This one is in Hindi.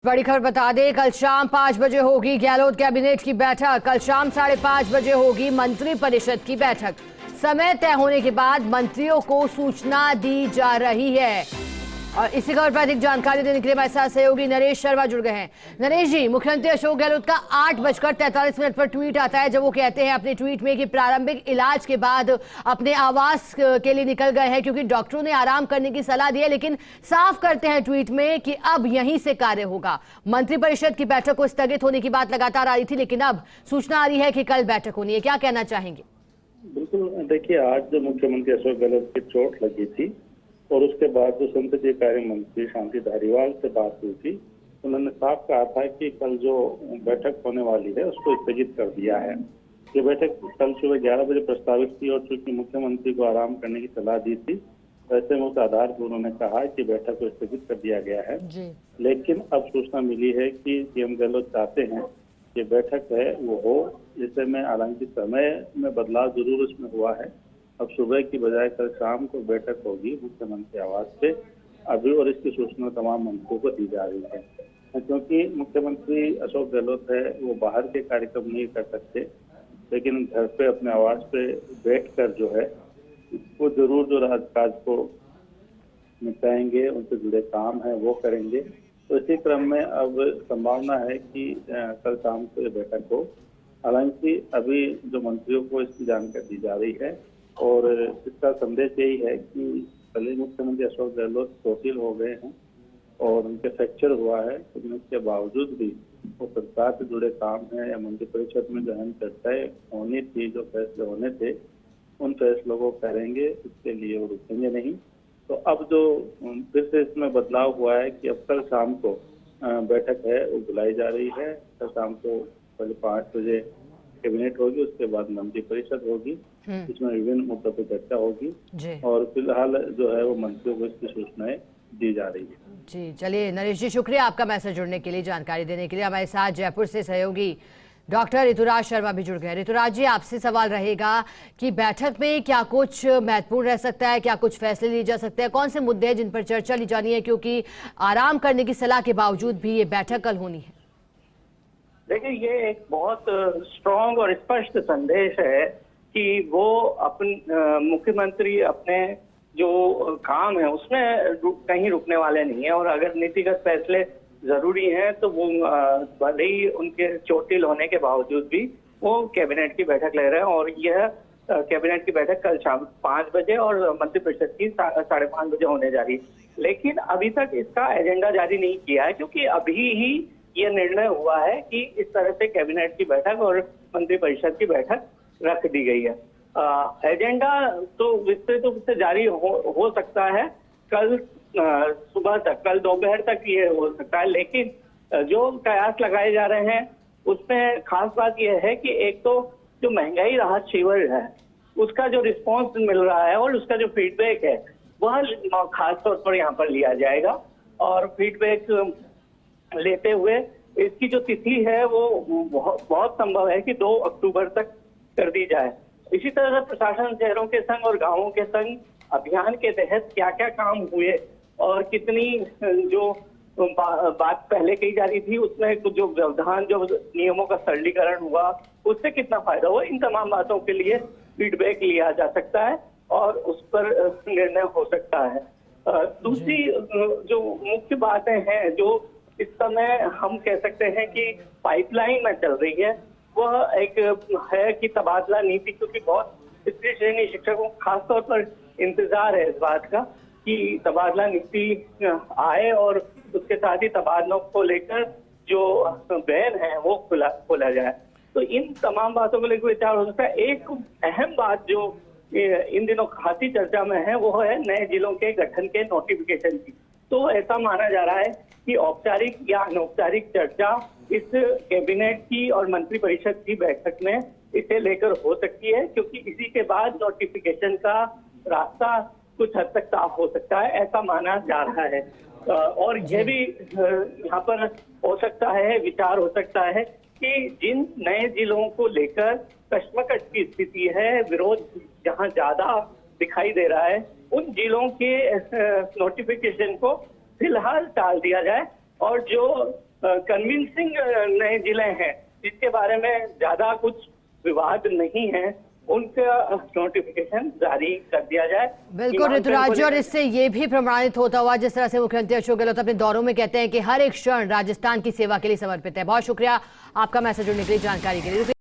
बड़ी खबर बता दें, कल शाम 5 बजे होगी गहलोत कैबिनेट की बैठक। कल शाम 5:30 बजे होगी मंत्री परिषद की बैठक। समय तय होने के बाद मंत्रियों को सूचना दी जा रही है। और इसी खबर पर अधिक जानकारी देने के लिए हमारे साथ सहयोगी नरेश शर्मा जुड़ गए हैं। नरेश जी, मुख्यमंत्री अशोक गहलोत का 8:43 पर ट्वीट आता है, जब वो कहते हैं अपने ट्वीट में कि प्रारंभिक इलाज के बाद अपने आवास के लिए निकल गए हैं क्योंकि डॉक्टरों ने आराम करने की सलाह दी है। लेकिन साफ करते हैं ट्वीट में कि अब यहीं से कार्य होगा। मंत्रिपरिषद की बैठक को स्थगित होने की बात लगातार आ रही थी, लेकिन अब सूचना आ रही है कि कल बैठक होनी है। क्या कहना चाहेंगे? बिल्कुल, देखिए, आज जो मुख्यमंत्री अशोक गहलोत की चोट लगी थी और उसके बाद जो संसदीय कार्य मंत्री शांति धारीवाल से बात हुई थी, उन्होंने साफ कहा था कि कल जो बैठक होने वाली है उसको स्थगित कर दिया है। ये बैठक कल सुबह 11 बजे प्रस्तावित थी और चूंकि मुख्यमंत्री को आराम करने की सलाह दी थी, वैसे में उस आधार पर उन्होंने कहा कि बैठक को स्थगित कर दिया गया है। लेकिन अब सूचना मिली है कि सीएम गहलोत चाहते हैं कि बैठक है वो हो, जिससे में हालांकि समय में बदलाव जरूर उसमें हुआ है। अब सुबह की बजाय कल शाम को बैठक होगी मुख्यमंत्री आवास पे अभी, और इसकी सूचना तमाम मंत्रियों को दी जा रही है। क्योंकि मुख्यमंत्री अशोक गहलोत है वो बाहर के कार्यक्रम नहीं कर सकते, लेकिन घर पे अपने आवास पे बैठकर जो है वो जरूर जो राजकाज को निपटाएंगे, उनसे जुड़े काम है वो करेंगे। तो इसी क्रम में अब संभावना है कि कल शाम को ये बैठक हो। हालांकि अभी जो मंत्रियों को इसकी जानकारी दी जा रही है और इसका संदेश यही है कि पहले मुख्यमंत्री अशोक गहलोत चोटिल हो गए हैं और उनके फ्रैक्चर हुआ है, लेकिन इसके बावजूद भी वो सरकार से जुड़े काम है या मंत्रिपरिषद में जो अहम चर्चाएं होनी थी, जो फैसले होने थे, उन फैसलों को करेंगे, इसके लिए वो रुकेंगे नहीं। तो अब जो फिर से इसमें बदलाव हुआ है कि अब कल शाम को बैठक है वो बुलाई जा रही है। कल शाम को पहले 5 बजे कैबिनेट होगी, उसके बाद मंत्री परिषद होगी, इसमें विभिन्न मुद्दों पर चर्चा होगी और फिलहाल जो है वो मंत्रियों को इसकी सूचनाएं दी जा रही है। जी, चलिए नरेश जी, शुक्रिया आपका मैसेज जुड़ने के लिए, जानकारी देने के लिए। हमारे साथ जयपुर से सहयोगी डॉक्टर ऋतुराज शर्मा भी जुड़ गए। ऋतुराज जी, आपसे सवाल रहेगा कि बैठक में क्या कुछ महत्वपूर्ण रह सकता है, क्या कुछ फैसले लिए जा सकते हैं, कौन से मुद्दे हैं जिन पर चर्चा ली जानी है, क्योंकि आराम करने की सलाह के बावजूद भी ये बैठक कल होनी है? देखिए, ये एक बहुत स्ट्रॉन्ग और स्पष्ट संदेश है कि वो मुख्यमंत्री अपने जो काम है उसमें कहीं रुकने वाले नहीं है और अगर नीतिगत फैसले जरूरी हैं तो वो भले ही उनके चोटिल होने के बावजूद भी वो कैबिनेट की बैठक ले रहे हैं। और यह कैबिनेट की बैठक कल शाम 5 बजे और मंत्रिपरिषद की 5:30 बजे होने जा रही है। लेकिन अभी तक इसका एजेंडा जारी नहीं किया है, क्योंकि अभी ही ये निर्णय हुआ है कि इस तरह से कैबिनेट की बैठक और मंत्रिपरिषद की बैठक रख दी गई है। एजेंडा तो विस्तृत रूप से जारी हो सकता है कल सुबह तक, कल दोपहर तक ये हो सकता है। लेकिन जो कयास लगाए जा रहे हैं उसमें खास बात यह है कि एक तो जो महंगाई राहत शिविर है उसका जो रिस्पांस मिल रहा है और उसका जो फीडबैक है वह खास तौर पर यहाँ पर लिया जाएगा। और फीडबैक लेते हुए इसकी जो तिथि है वो बहुत संभव है कि 2 अक्टूबर तक कर दी जाए। इसी तरह से प्रशासन शहरों के संग और गांवों के संग अभियान के तहत क्या क्या काम हुए और कितनी जो बात पहले कही जा रही थी उसमें कुछ जो व्यवधान, जो नियमों का सरलीकरण हुआ, उससे कितना फायदा हुआ, इन तमाम बातों के लिए फीडबैक लिया जा सकता है और उस पर निर्णय हो सकता है। दूसरी जो मुख्य बातें हैं जो इस समय हम कह सकते हैं कि पाइपलाइन में चल रही है, वह एक है कि तबादला नीति, क्योंकि बहुत तृतीय श्रेणी शिक्षकों को खासतौर पर इंतजार है इस बात का कि तबादला नीति आए और उसके साथ ही तबादलों को लेकर जो बैन है वो खोला जाए। तो इन तमाम बातों को लेकर विचार हो सकता है। एक अहम बात जो इन दिनों खासी चर्चा में है वो है नए जिलों के गठन के नोटिफिकेशन की। तो ऐसा माना जा रहा है कि औपचारिक या अनौपचारिक चर्चा इस कैबिनेट की और मंत्रिपरिषद की बैठक में इसे लेकर हो सकती है, क्योंकि इसी के बाद नोटिफिकेशन का रास्ता कुछ हद तक साफ हो सकता है, ऐसा माना जा रहा है। और यह भी यहाँ पर हो सकता है, विचार हो सकता है कि जिन नए जिलों को लेकर कश्मकश की स्थिति है, विरोध जहाँ ज्यादा दिखाई दे रहा है, उन जिलों के नोटिफिकेशन को फिलहाल टाल दिया जाए और जो कन्विंसिंग नए जिले हैं जिसके बारे में ज्यादा कुछ विवाद नहीं है, उनका नोटिफिकेशन जारी कर दिया जाए। बिल्कुल ऋतुराज, और इससे ये भी प्रमाणित होता हुआ जिस तरह से मुख्यमंत्री अशोक गहलोत अपने दौरों में कहते हैं कि हर एक क्षण राजस्थान की सेवा के लिए समर्पित है। बहुत शुक्रिया आपका मैसेज जुड़ने के लिए, जानकारी के लिए।